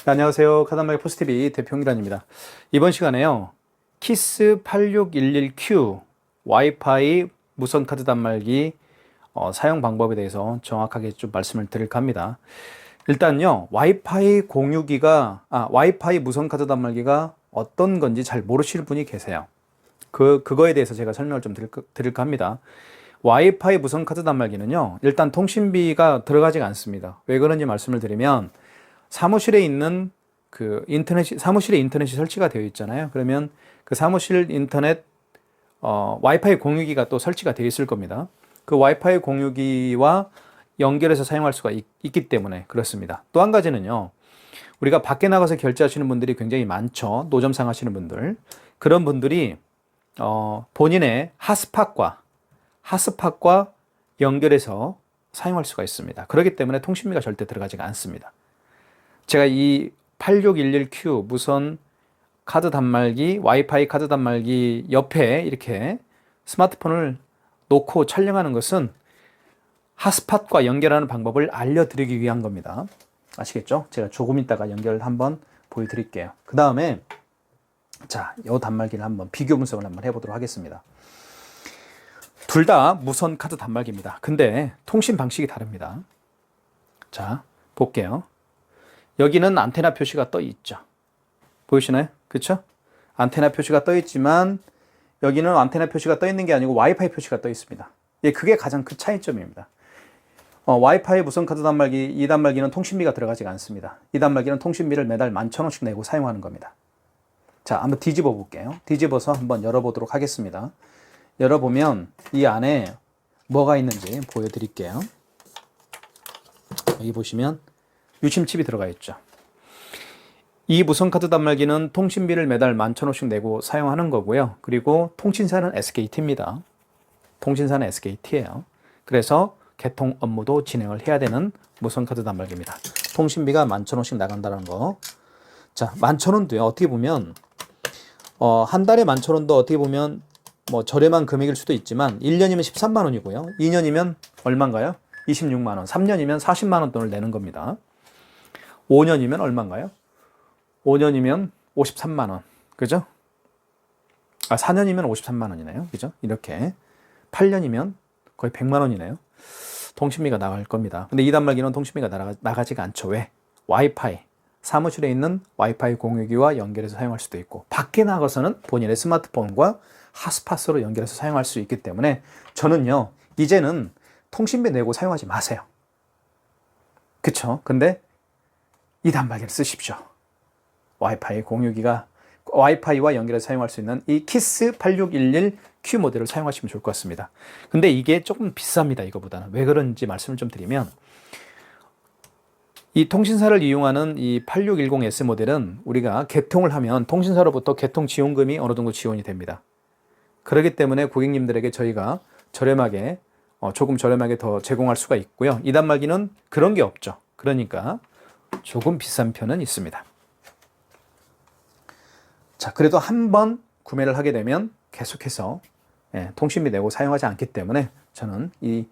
네, 안녕하세요. 카단말기 포스티비 대표 홍기란입니다. 이번 시간에요. 키스 8611Q 와이파이 무선 카드 단말기 사용 방법에 대해서 정확하게 좀 말씀을 드릴까 합니다. 일단요, 와이파이 무선 카드 단말기가 어떤 건지 잘 모르시는 분이 계세요. 그거에 대해서 제가 설명을 좀 드릴까 합니다. 와이파이 무선 카드 단말기는요, 일단 통신비가 들어가지가 않습니다. 왜 그런지 말씀을 드리면, 사무실에 있는 사무실에 인터넷이 설치가 되어 있잖아요. 그러면 그 사무실 인터넷, 와이파이 공유기가 또 설치가 되어 있을 겁니다. 그 와이파이 공유기와 연결해서 사용할 수가 있기 때문에 그렇습니다. 또 한 가지는요, 우리가 밖에 나가서 결제하시는 분들이 굉장히 많죠. 노점상 하시는 분들. 그런 분들이, 본인의 핫스팟과 연결해서 사용할 수가 있습니다. 그렇기 때문에 통신비가 절대 들어가지가 않습니다. 제가 이 8611Q 무선 카드 단말기, 와이파이 카드 단말기 옆에 이렇게 스마트폰을 놓고 촬영하는 것은 핫스팟과 연결하는 방법을 알려드리기 위한 겁니다. 아시겠죠? 제가 조금 있다가 연결을 한번 보여드릴게요. 그 다음에 자, 이 단말기를 한번 비교 분석을 한번 해보도록 하겠습니다. 둘 다 무선 카드 단말기입니다. 근데 통신 방식이 다릅니다. 자, 볼게요. 여기는 안테나 표시가 떠 있죠. 보이시나요? 그쵸? 안테나 표시가 떠 있지만 여기는 안테나 표시가 떠 있는 게 아니고 와이파이 표시가 떠 있습니다. 예, 그게 가장 큰 차이점입니다. 와이파이 무선 카드 단말기, 이 단말기는 통신비가 들어가지 않습니다. 이 단말기는 통신비를 매달 11,000원씩 내고 사용하는 겁니다. 자, 한번 뒤집어 볼게요. 뒤집어서 한번 열어보도록 하겠습니다. 열어보면 이 안에 뭐가 있는지 보여드릴게요. 여기 보시면 유심칩이 들어가 있죠. 이 무선 카드 단말기는 통신비를 매달 11,000원씩 내고 사용하는 거고요. 그리고 통신사는 SKT입니다. 통신사는 SKT예요. 그래서 개통 업무도 진행을 해야 되는 무선 카드 단말기입니다. 통신비가 11,000원씩 나간다는 거. 자, 11,000원도요. 어떻게 보면 한 달에 11,000원도 어떻게 보면 뭐 저렴한 금액일 수도 있지만 1년이면 13만 원이고요. 2년이면 얼마인가요? 26만 원. 3년이면 40만 원 돈을 내는 겁니다. 5년이면 얼마인가요? 5년이면 53만 원. 그죠? 4년이면 53만 원이네요. 그죠? 이렇게. 8년이면 거의 100만 원이네요. 통신비가 나갈 겁니다. 근데 이 단말기는 통신비가 나가지가 않죠. 왜? 와이파이. 사무실에 있는 와이파이 공유기와 연결해서 사용할 수도 있고, 밖에 나가서는 본인의 스마트폰과 핫스팟으로 연결해서 사용할 수 있기 때문에 저는요, 이제는 통신비 내고 사용하지 마세요. 그쵸? 근데 이 단말기를 쓰십시오. 와이파이와 연결해서 사용할 수 있는 이 키스 8611Q 모델을 사용하시면 좋을 것 같습니다. 근데 이게 조금 비쌉니다, 이거보다는. 왜 그런지 말씀을 좀 드리면, 이 통신사를 이용하는 이 8610S 모델은 우리가 개통을 하면 통신사로부터 개통 지원금이 어느 정도 지원이 됩니다. 그렇기 때문에 고객님들에게 저희가 조금 저렴하게 더 제공할 수가 있고요. 이 단말기는 그런 게 없죠. 그러니까 조금 비싼 편은 있습니다. 자, 그래도 한 번 구매를 하게 되면 계속해서 통신비 내고 사용하지 않기 때문에 저는 이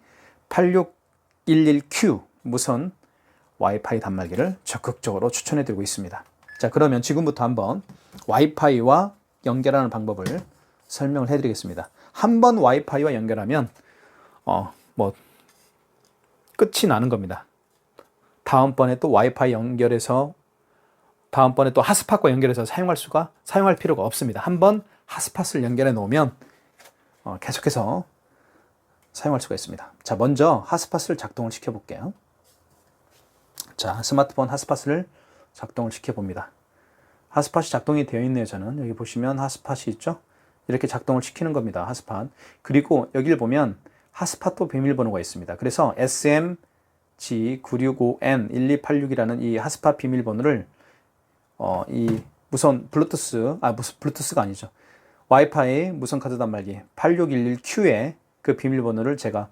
8611Q 무선 와이파이 단말기를 적극적으로 추천해 드리고 있습니다. 자, 그러면 지금부터 한번 와이파이와 연결하는 방법을 설명을 해 드리겠습니다. 한 번 와이파이와 연결하면 끝이 나는 겁니다. 다음번에 또 핫스팟과 연결해서 사용할 필요가 없습니다. 한번 핫스팟을 연결해 놓으면 계속해서 사용할 수가 있습니다. 자, 먼저 핫스팟을 작동을 시켜 볼게요. 자, 스마트폰 핫스팟을 작동을 시켜 봅니다. 핫스팟이 작동이 되어 있네요. 저는 여기 보시면 핫스팟이 있죠. 이렇게 작동을 시키는 겁니다. 핫스팟. 그리고 여기를 보면 핫스팟도 비밀번호가 있습니다. 그래서 SMG965N1286이라는 이 핫스팟 비밀번호를 이 무선 블루투스가 아니죠. 와이파이 무선 카드 단말기 8611Q의 그 비밀번호를 제가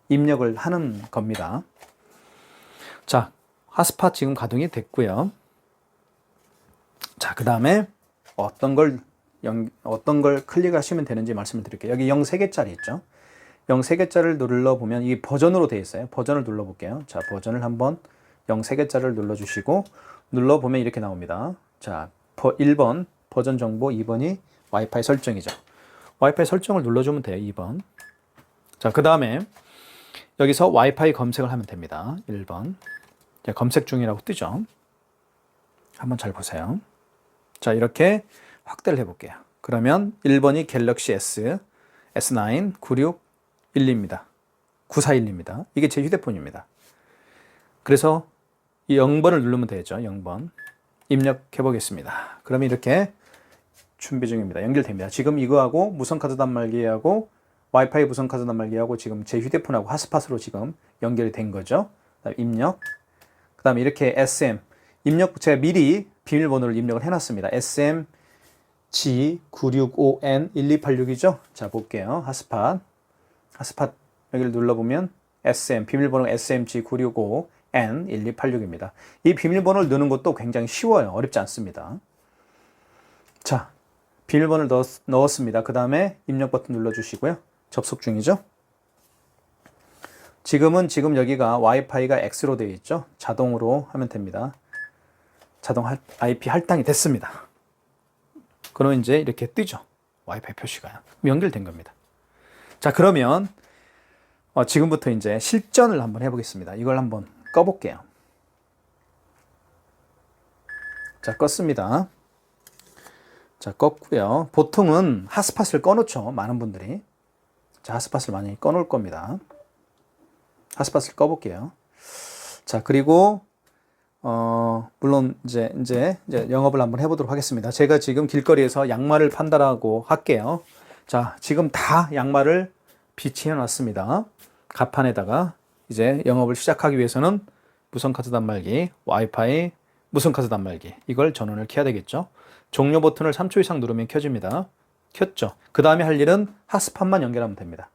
입력을 하는 겁니다. 자, 핫스팟 지금 가동이 됐고요. 자, 그 다음에 어떤 걸 클릭하시면 되는지 말씀을 드릴게요. 여기 0 3개짜리 있죠. 0 3개짜리를 눌러보면 이게 버전으로 되어 있어요. 버전을 눌러볼게요. 자, 버전을 한번 0 3개짜리를 눌러주시고 눌러보면 이렇게 나옵니다. 자, 1번 버전 정보, 2번이 와이파이 설정이죠. 와이파이 설정을 눌러주면 돼요. 2번. 자, 그 다음에 여기서 와이파이 검색을 하면 됩니다. 1번. 자, 검색 중이라고 뜨죠. 한번 잘 보세요. 자, 이렇게 확대를 해볼게요. 그러면 1번이 갤럭시 S, S9 9612입니다. 9412입니다. 이게 제 휴대폰입니다. 그래서 이 0번을 누르면 되죠. 0번. 입력해 보겠습니다. 그러면 이렇게 준비 중입니다. 연결됩니다. 지금 이거하고 무선카드 단말기하고 와이파이 무선카드 단말기하고 지금 제 휴대폰하고 핫스팟으로 지금 연결이 된 거죠. 그다음에 입력. 그 다음에 이렇게 SM. 입력, 제가 미리 비밀번호를 입력을 해놨습니다. SMG965N1286이죠. 자, 볼게요. 핫스팟. 핫스팟 여기를 눌러보면 SM, 비밀번호 SMG965N1286입니다. 이 비밀번호를 넣는 것도 굉장히 쉬워요. 어렵지 않습니다. 자, 비밀번호를 넣었습니다. 그 다음에 입력 버튼 눌러주시고요. 접속 중이죠. 지금 여기가 와이파이가 X로 되어 있죠. 자동으로 하면 됩니다. 자동 IP 할당이 됐습니다. 그러면 이제 이렇게 뜨죠. 와이파이 표시가 연결된 겁니다. 자, 그러면 지금부터 이제 실전을 한번 해보겠습니다. 이걸 한번 꺼볼게요. 자, 껐습니다. 자, 껐고요. 보통은 핫스팟을 꺼놓죠. 많은 분들이. 자, 핫스팟을 많이 꺼놓을 겁니다. 핫스팟을 꺼볼게요. 자, 그리고 물론 이제 영업을 한번 해보도록 하겠습니다. 제가 지금 길거리에서 양말을 판다라고 할게요. 자, 지금 다 양말을 비치해 놨습니다. 가판에다가 이제 영업을 시작하기 위해서는 무선카드 단말기, 와이파이, 무선카드 단말기 이걸 전원을 켜야 되겠죠. 종료 버튼을 3초 이상 누르면 켜집니다. 켰죠. 그 다음에 할 일은 핫스팟만 연결하면 됩니다.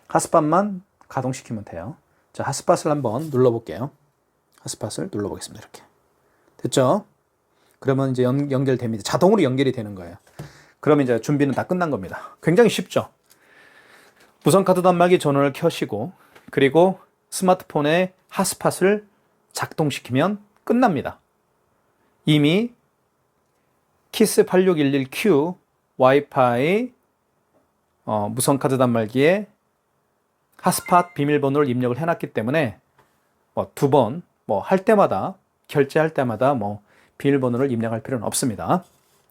핫스팟만 가동시키면 돼요. 자, 핫스팟을 한번 눌러볼게요. 핫스팟을 눌러보겠습니다. 이렇게. 됐죠? 그러면 이제 연결됩니다. 자동으로 연결이 되는 거예요. 그러면 이제 준비는 다 끝난 겁니다. 굉장히 쉽죠? 무선카드 단말기 전원을 켜시고, 그리고 스마트폰에 핫스팟을 작동시키면 끝납니다. 이미 키스 8611Q 와이파이 무선카드 단말기에 핫스팟 비밀번호를 입력을 해놨기 때문에 두 번 할 때마다 결제할 때마다 비밀번호를 입력할 필요는 없습니다.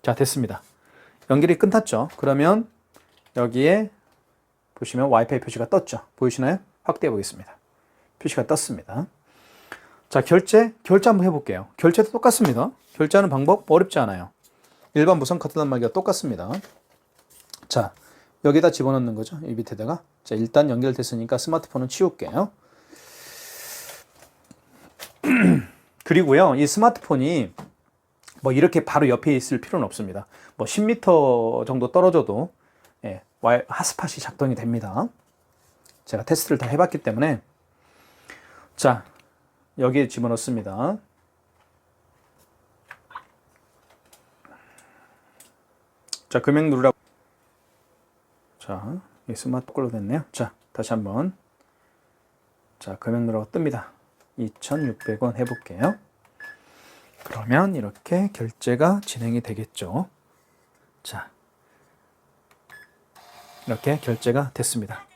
자, 됐습니다. 연결이 끝났죠. 그러면 여기에 보시면 와이파이 표시가 떴죠. 보이시나요? 확대해 보겠습니다. 표시가 떴습니다. 자, 결제 한번 해볼게요. 결제도 똑같습니다. 결제하는 방법 어렵지 않아요. 일반 무선 카드 단말기가 똑같습니다. 자, 여기다 집어넣는 거죠. 이 밑에다가. 자, 일단 연결됐으니까 스마트폰은 치울게요. 그리고요, 이 스마트폰이 이렇게 바로 옆에 있을 필요는 없습니다. 10m 정도 떨어져도 핫스팟이 작동이 됩니다. 제가 테스트를 다 해봤기 때문에. 자, 여기에 집어넣습니다. 자, 금액 누르라고. 자, 이 스마트폰으로 됐네요. 자, 다시 한번. 자, 금액 누르라고 뜹니다. 2,600원 해볼게요. 그러면 이렇게 결제가 진행이 되겠죠. 자, 이렇게 결제가 됐습니다.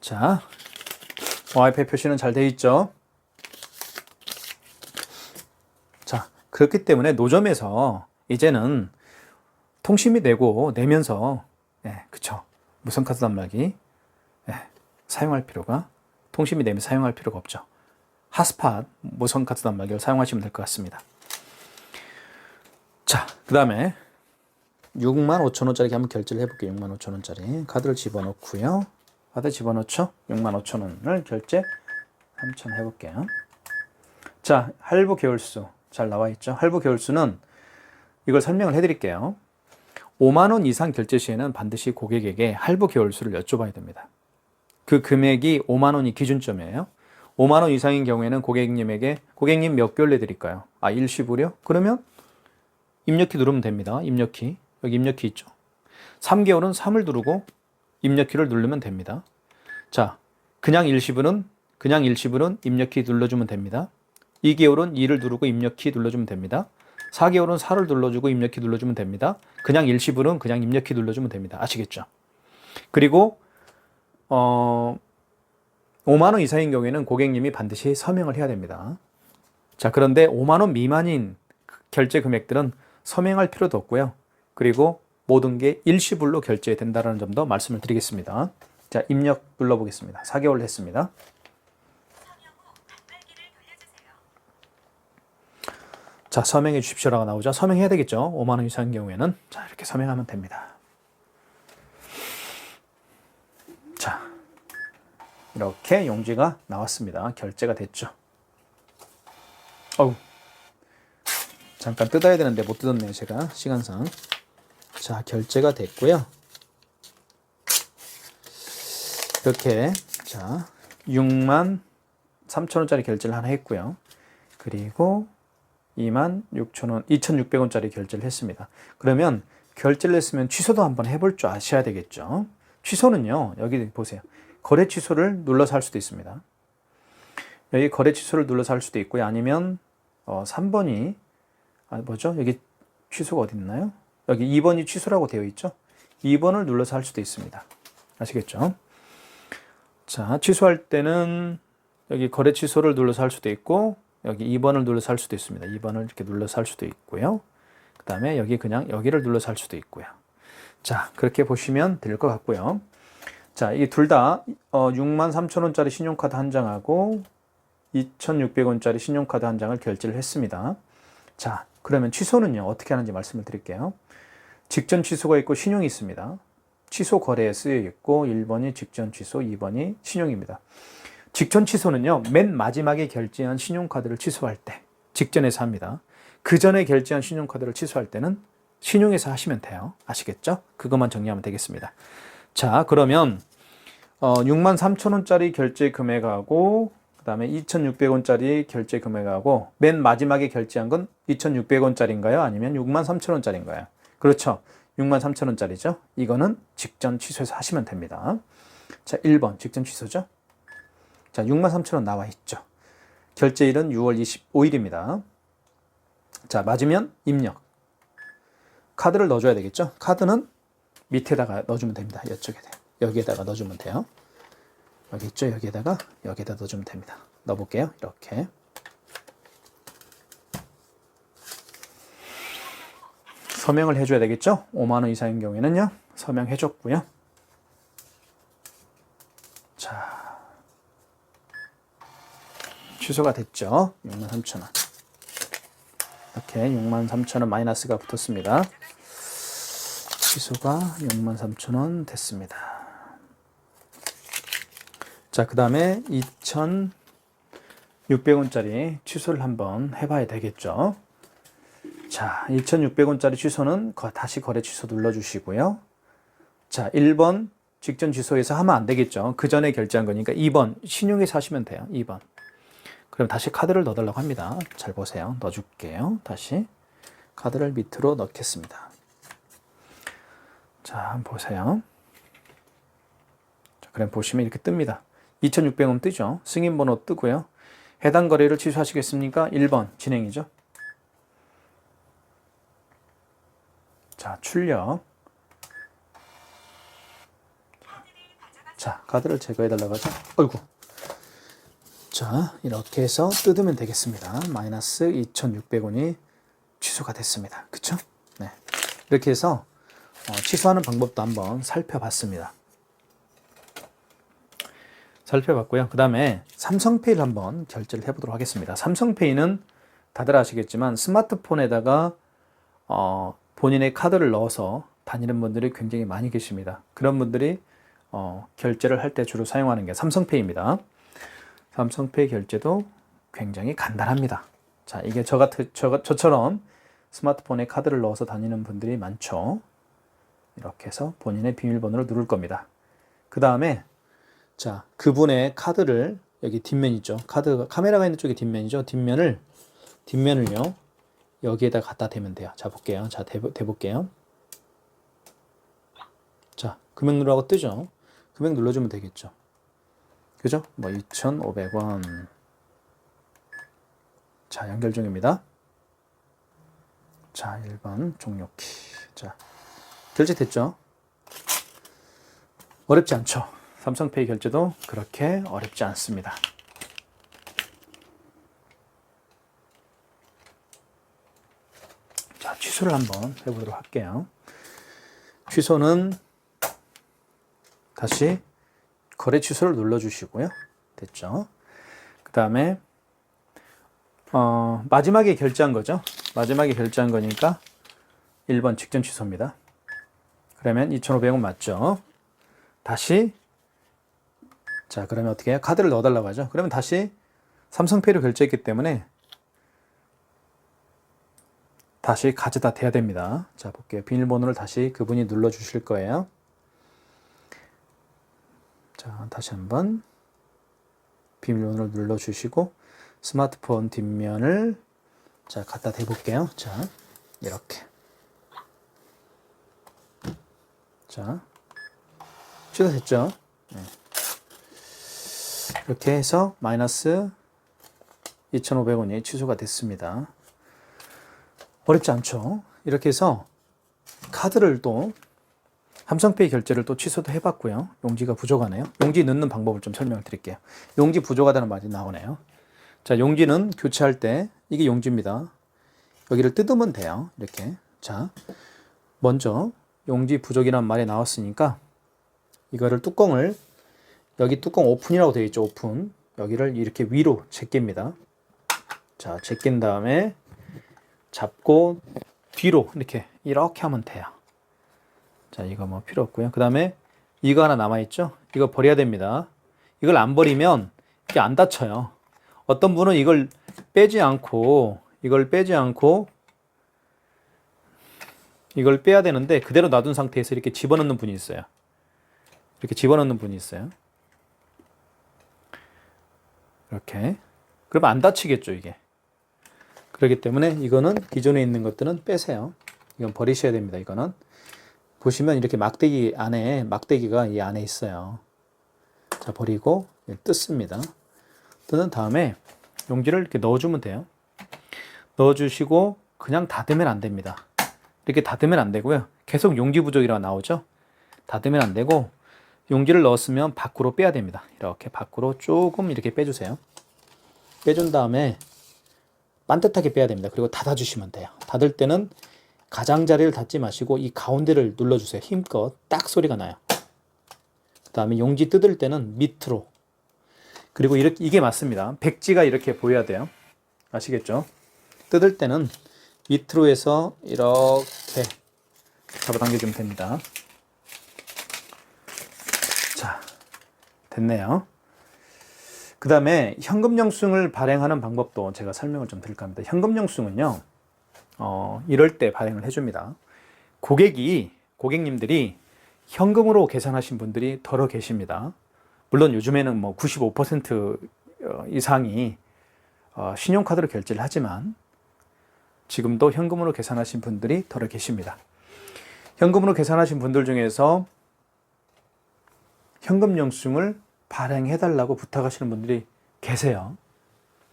자, 와이파이 표시는 잘 되어 있죠. 자, 그렇기 때문에 노점에서 이제는 통신비 내면서 그쵸, 무선카드 단말기 사용할 필요가, 통신비 내면서 사용할 필요가 없죠. 핫스팟 무선카드 단말기를 사용하시면 될 것 같습니다. 자, 그 다음에 65,000원짜리 한번 결제를 해볼게요. 65,000원짜리 카드를 집어넣고요. 카드 집어넣죠. 65,000원을 결제 3,000 해볼게요. 자, 할부 개월수 잘 나와 있죠. 할부 개월수는 이걸 설명을 해드릴게요. 5만원 이상 결제 시에는 반드시 고객에게 할부 개월수를 여쭤봐야 됩니다. 그 금액이 5만원이 기준점이에요. 5만원 이상인 경우에는 고객님 몇 개월 내드릴까요? 일시불이요? 그러면 입력키 누르면 됩니다. 입력키. 여기 입력키 있죠. 3개월은 3을 누르고 입력키를 누르면 됩니다. 자, 그냥 일시불은 입력키 눌러주면 됩니다. 2개월은 2를 누르고 입력키 눌러주면 됩니다. 4개월은 4를 눌러주고 입력키 눌러주면 됩니다. 그냥 일시불은 그냥 입력키 눌러주면 됩니다. 아시겠죠? 그리고 5만 원 이상인 경우에는 고객님이 반드시 서명을 해야 됩니다. 자, 그런데 5만 원 미만인 결제 금액들은 서명할 필요도 없고요. 그리고 모든 게 일시불로 결제된다는 점도 말씀을 드리겠습니다. 자, 입력 눌러보겠습니다. 4개월 했습니다. 자, 서명해 주십시오라고 나오죠. 서명해야 되겠죠. 5만 원 이상인 경우에는. 자, 이렇게 서명하면 됩니다. 자, 이렇게 용지가 나왔습니다. 결제가 됐죠. 어우, 잠깐 뜯어야 되는데 못 뜯었네요. 제가 시간상. 자, 결제가 됐고요. 이렇게 자 6만 3천 원짜리 결제를 하나 했고요. 그리고 2만 6천 원, 2,600원짜리 결제를 했습니다. 그러면 결제를 했으면 취소도 한번 해볼 줄 아셔야 되겠죠. 취소는요, 여기 보세요. 거래 취소를 눌러서 할 수도 있습니다. 여기 거래 취소를 눌러서 할 수도 있고요. 아니면 3번이 뭐죠? 여기 취소가 어디 있나요? 여기 2번이 취소라고 되어 있죠. 2번을 눌러서 할 수도 있습니다. 아시겠죠? 자, 취소할 때는 여기 거래 취소를 눌러서 할 수도 있고, 여기 2번을 눌러서 할 수도 있습니다. 2번을 이렇게 눌러서 할 수도 있고요. 그 다음에 여기 그냥 여기를 눌러서 할 수도 있고요. 자, 그렇게 보시면 될 것 같고요. 자, 이 둘 다 6만 3천 원짜리 신용카드 한 장하고 2,600원짜리 신용카드 한 장을 결제를 했습니다. 자, 그러면 취소는요, 어떻게 하는지 말씀을 드릴게요. 직전 취소가 있고 신용이 있습니다. 취소 거래에 쓰여 있고 1번이 직전 취소, 2번이 신용입니다. 직전 취소는요, 맨 마지막에 결제한 신용카드를 취소할 때 직전에서 합니다. 그 전에 결제한 신용카드를 취소할 때는 신용에서 하시면 돼요. 아시겠죠? 그것만 정리하면 되겠습니다. 자, 그러면 6만 3천 원짜리 결제 금액하고 그 다음에 2,600원짜리 결제 금액하고 맨 마지막에 결제한 건 2,600원짜리인가요? 아니면 6만 3천 원짜리인가요? 그렇죠. 6만 3천 원짜리죠. 이거는 직전 취소해서 하시면 됩니다. 자, 1번 직전 취소죠. 자, 6만 3천 원 나와 있죠. 결제일은 6월 25일입니다. 자, 맞으면 입력. 카드를 넣어줘야 되겠죠. 카드는 밑에다가 넣어주면 됩니다. 이쪽에 여기에다가 넣어주면 돼요. 여기 있죠. 여기에다 넣어주면 됩니다. 넣어볼게요. 이렇게. 서명을 해줘야 되겠죠. 5만 원 이상인 경우에는요. 서명해줬고요. 자, 취소가 됐죠. 6만 3천 원. 이렇게 6만 3천 원 마이너스가 붙었습니다. 취소가 6만 3천 원 됐습니다. 자, 그 다음에 2,600원짜리 취소를 한번 해봐야 되겠죠. 자, 2,600원짜리 취소는 다시 거래 취소 눌러주시고요. 자, 1번 직전 취소해서 하면 안 되겠죠. 그 전에 결제한 거니까 2번 신용해서 하시면 돼요. 2번. 그럼 다시 카드를 넣어달라고 합니다. 잘 보세요. 넣어줄게요. 다시 카드를 밑으로 넣겠습니다. 자, 한번 보세요. 자, 그럼 보시면 이렇게 뜹니다. 2,600원 뜨죠. 승인번호 뜨고요. 해당 거래를 취소하시겠습니까? 1번 진행이죠. 자, 출력. 자, 카드를 제거해달라고 하죠. 어이구. 자, 이렇게 해서 뜯으면 되겠습니다. 마이너스 2,600원이 취소가 됐습니다. 그쵸? 네. 이렇게 해서 취소하는 방법도 한번 살펴봤습니다. 살펴봤고요. 그 다음에 삼성페이를 한번 결제를 해보도록 하겠습니다. 삼성페이는 다들 아시겠지만 스마트폰에다가 본인의 카드를 넣어서 다니는 분들이 굉장히 많이 계십니다. 그런 분들이 결제를 할 때 주로 사용하는 게 삼성페이입니다. 삼성페이 결제도 굉장히 간단합니다. 자, 이게 저처럼 스마트폰에 카드를 넣어서 다니는 분들이 많죠. 이렇게 해서 본인의 비밀번호를 누를 겁니다. 그 다음에 자, 그분의 카드를 여기 뒷면 있죠. 카메라가 있는 쪽이 뒷면이죠. 뒷면을요. 여기에다 갖다 대면 돼요. 자, 볼게요. 자, 대볼게요. 자, 금액 누르라고 뜨죠. 금액 눌러주면 되겠죠. 그죠? 뭐 2,500원. 자, 연결 중입니다. 자, 1번 종료키. 자, 결제됐죠? 어렵지 않죠? 삼성페이 결제도 그렇게 어렵지 않습니다. 자, 취소를 한번 해보도록 할게요. 취소는 다시 거래 취소를 눌러주시고요. 됐죠? 그 다음에 마지막에 결제한 거죠. 마지막에 결제한 거니까 1번 직전 취소입니다. 그러면 2,500원 맞죠? 다시 자, 그러면 어떻게 해요? 카드를 넣어달라고 하죠. 그러면 다시 삼성페이로 결제했기 때문에 다시 가져다 대야 됩니다. 자, 볼게요. 비밀번호를 다시 그분이 눌러주실 거예요. 자, 다시 한번 비밀번호를 눌러주시고 스마트폰 뒷면을 자, 갖다 대볼게요. 자, 이렇게. 자, 취소됐죠? 네. 이렇게 해서 마이너스 2,500원이 취소가 됐습니다. 어렵지 않죠? 이렇게 해서 카드를 또 삼성페이 결제를 또 취소도 해봤고요. 용지가 부족하네요. 용지 넣는 방법을 좀 설명을 드릴게요. 용지 부족하다는 말이 나오네요. 자, 용지는 교체할 때 이게 용지입니다. 여기를 뜯으면 돼요. 이렇게. 자, 먼저 용지 부족이라는 말이 나왔으니까 이거를 뚜껑을 여기 뚜껑 오픈이라고 되어 있죠. 오픈. 여기를 이렇게 위로 제낍니다. 자, 제낀 다음에 잡고 뒤로 이렇게 하면 돼요. 자, 이거 뭐 필요 없고요. 그 다음에 이거 하나 남아있죠? 이거 버려야 됩니다. 이걸 안 버리면 이게 안 닫혀요. 어떤 분은 이걸 빼지 않고 이걸 빼야 되는데 그대로 놔둔 상태에서 이렇게 집어넣는 분이 있어요. 이렇게 집어넣는 분이 있어요. 이렇게. 그러면 안 닫히겠죠, 이게. 그렇기 때문에 이거는 기존에 있는 것들은 빼세요. 이건 버리셔야 됩니다. 이거는 보시면 이렇게 막대기가 이 안에 있어요. 자, 버리고 뜯습니다. 뜯은 다음에 용지를 이렇게 넣어주면 돼요. 넣어주시고 그냥 닫으면 안 됩니다. 이렇게 닫으면 안 되고요. 계속 용지 부족이라고 나오죠. 닫으면 안 되고 용지를 넣었으면 밖으로 빼야 됩니다. 이렇게 밖으로 조금 이렇게 빼주세요. 빼준 다음에 반듯하게 빼야 됩니다. 그리고 닫아주시면 돼요. 닫을 때는 가장자리를 닫지 마시고 이 가운데를 눌러주세요. 힘껏 딱 소리가 나요. 그 다음에 용지 뜯을 때는 밑으로. 그리고 이게 맞습니다. 백지가 이렇게 보여야 돼요. 아시겠죠? 뜯을 때는 밑으로 해서 이렇게 잡아당겨주면 됩니다. 자, 됐네요. 그 다음에 현금 영수증을 발행하는 방법도 제가 설명을 좀 드릴까 합니다. 현금 영수증은요, 이럴 때 발행을 해줍니다. 고객님들이 현금으로 계산하신 분들이 덜어 계십니다. 물론 요즘에는 뭐 95% 이상이 신용카드로 결제를 하지만 지금도 현금으로 계산하신 분들이 덜어 계십니다. 현금으로 계산하신 분들 중에서 현금 영수증을 발행해달라고 부탁하시는 분들이 계세요.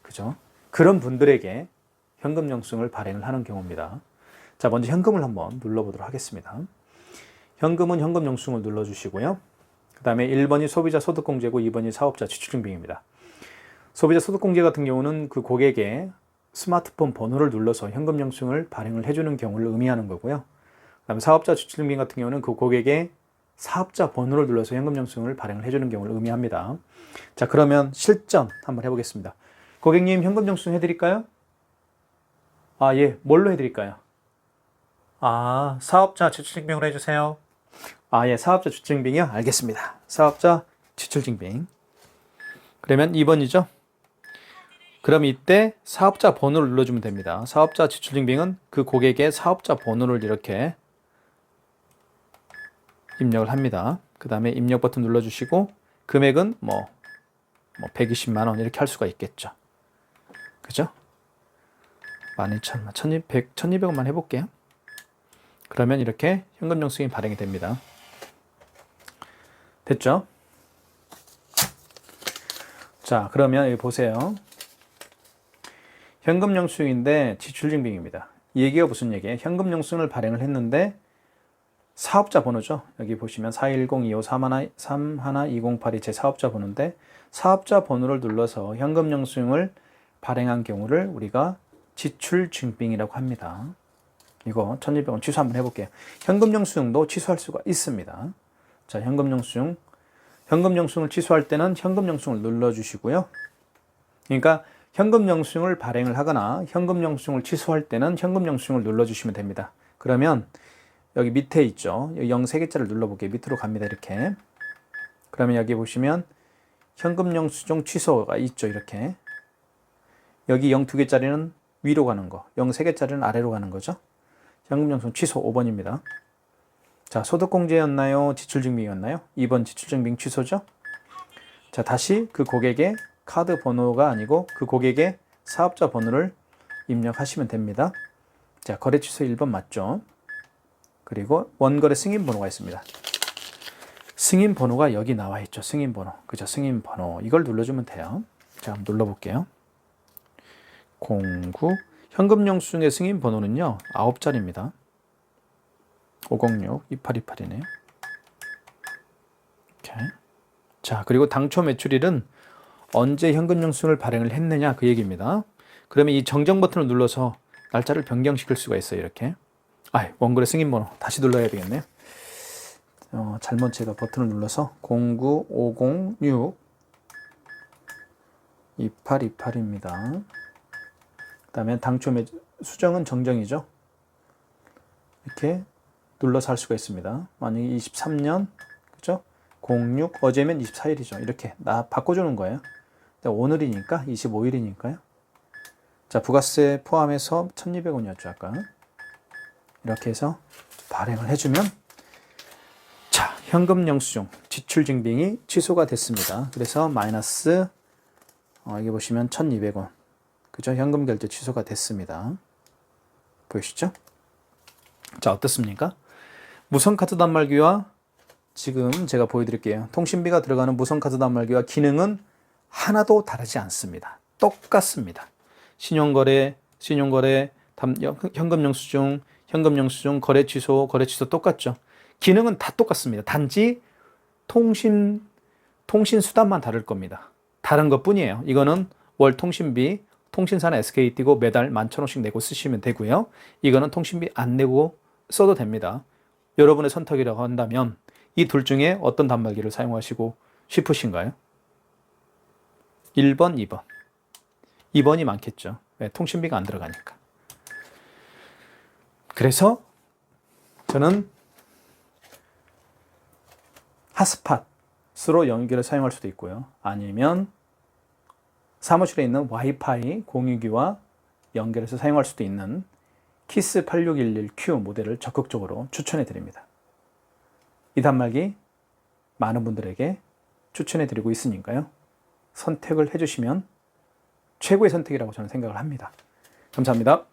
그죠? 그런 분들에게 현금 영수증을 발행을 하는 경우입니다. 자, 먼저 현금을 한번 눌러보도록 하겠습니다. 현금은 현금 영수증을 눌러주시고요. 그 다음에 1번이 소비자 소득공제고 2번이 사업자 지출증빙입니다. 소비자 소득공제 같은 경우는 그 고객의 스마트폰 번호를 눌러서 현금 영수증을 발행을 해주는 경우를 의미하는 거고요. 그 다음에 사업자 지출증빙 같은 경우는 그 고객의 사업자 번호를 눌러서 현금 영수증을 발행을 해주는 경우를 의미합니다. 자, 그러면 실전 한번 해보겠습니다. 고객님, 현금 영수증 해드릴까요? 아, 예. 뭘로 해드릴까요? 아, 사업자 지출증빙으로 해주세요. 아, 예. 사업자 지출증빙이요? 알겠습니다. 사업자 지출증빙. 그러면 2번이죠? 그럼 이때 사업자 번호를 눌러주면 됩니다. 사업자 지출증빙은 그 고객의 사업자 번호를 이렇게 입력을 합니다. 그 다음에 입력 버튼 눌러주시고 금액은 뭐 120만 원 이렇게 할 수가 있겠죠. 그죠? 12,000만, 1,200원만 해볼게요. 그러면 이렇게 현금 영수증이 발행이 됩니다. 됐죠? 자, 그러면 여기 보세요. 현금 영수증인데 지출 증빙입니다. 이 얘기가 무슨 얘기예요? 현금 영수증을 발행을 했는데 사업자 번호죠. 여기 보시면 410-2531-31208이 제 사업자 번호인데 사업자 번호를 눌러서 현금 영수증을 발행한 경우를 우리가 지출 증빙이라고 합니다. 이거 1200원 취소 한번 해볼게요. 현금 영수증도 취소할 수가 있습니다. 자, 현금 영수증을 취소할 때는 현금 영수증을 눌러주시고요. 그러니까 현금 영수증을 발행을 하거나 현금 영수증을 취소할 때는 현금 영수증을 눌러주시면 됩니다. 그러면 여기 밑에 있죠. 0 3개짜리를 눌러볼게요. 밑으로 갑니다. 이렇게. 그러면 여기 보시면 현금 영수증 취소가 있죠. 이렇게. 여기 0 2개짜리는 위로 가는 거, 0 3개짜리는 아래로 가는 거죠. 현금 영수증 취소 5번입니다. 자, 소득공제였나요? 지출증빙이었나요? 2번 지출증빙 취소죠. 자, 다시 그 고객의 카드 번호가 아니고 그 고객의 사업자 번호를 입력하시면 됩니다. 자, 거래 취소 1번 맞죠? 그리고 원거래 승인 번호가 있습니다. 승인 번호가 여기 나와 있죠. 승인 번호. 그죠? 승인 번호. 이걸 눌러주면 돼요. 자, 한번 눌러볼게요. 09. 현금 영수증의 승인 번호는요, 9자리입니다. 506-2828이네요. 이렇게. 자, 그리고 당초 매출일은 언제 현금 영수증을 발행을 했느냐 그 얘기입니다. 그러면 이 정정 버튼을 눌러서 날짜를 변경시킬 수가 있어요. 이렇게. 원거래 승인 번호 다시 눌러야 되겠네요. 잘못 제가 버튼을 눌러서 09-506-2828입니다. 그 다음에 당초 수정은 정정이죠. 이렇게 눌러서 할 수가 있습니다. 만약에 23년, 그죠? 06, 어제면 24일이죠. 이렇게 바꿔주는 거예요. 오늘이니까 25일이니까요. 자, 부가세 포함해서 1200원이었죠. 아까. 이렇게 해서 발행을 해주면 자, 현금 영수증 지출 증빙이 취소가 됐습니다. 그래서 마이너스 여기 보시면 1200원. 그죠? 현금 결제 취소가 됐습니다. 보이시죠? 자, 어떻습니까? 무선카드 단말기와 지금 제가 보여드릴게요. 통신비가 들어가는 무선카드 단말기와 기능은 하나도 다르지 않습니다. 똑같습니다. 신용거래, 현금 영수증, 거래 취소 똑같죠. 기능은 다 똑같습니다. 단지 통신 수단만 다를 겁니다. 다른 것 뿐이에요. 이거는 월 통신비, 통신사는 SKT고 매달 11,000원씩 내고 쓰시면 되고요. 이거는 통신비 안 내고 써도 됩니다. 여러분의 선택이라고 한다면 이 둘 중에 어떤 단말기를 사용하시고 싶으신가요? 1번, 2번. 2번이 많겠죠. 왜? 통신비가 안 들어가니까. 그래서 저는 핫스팟으로 연결을 사용할 수도 있고요. 아니면 사무실에 있는 와이파이 공유기와 연결해서 사용할 수도 있는 키스 8611Q 모델을 적극적으로 추천해 드립니다. 이 단말기 많은 분들에게 추천해 드리고 있으니까요. 선택을 해주시면 최고의 선택이라고 저는 생각을 합니다. 감사합니다.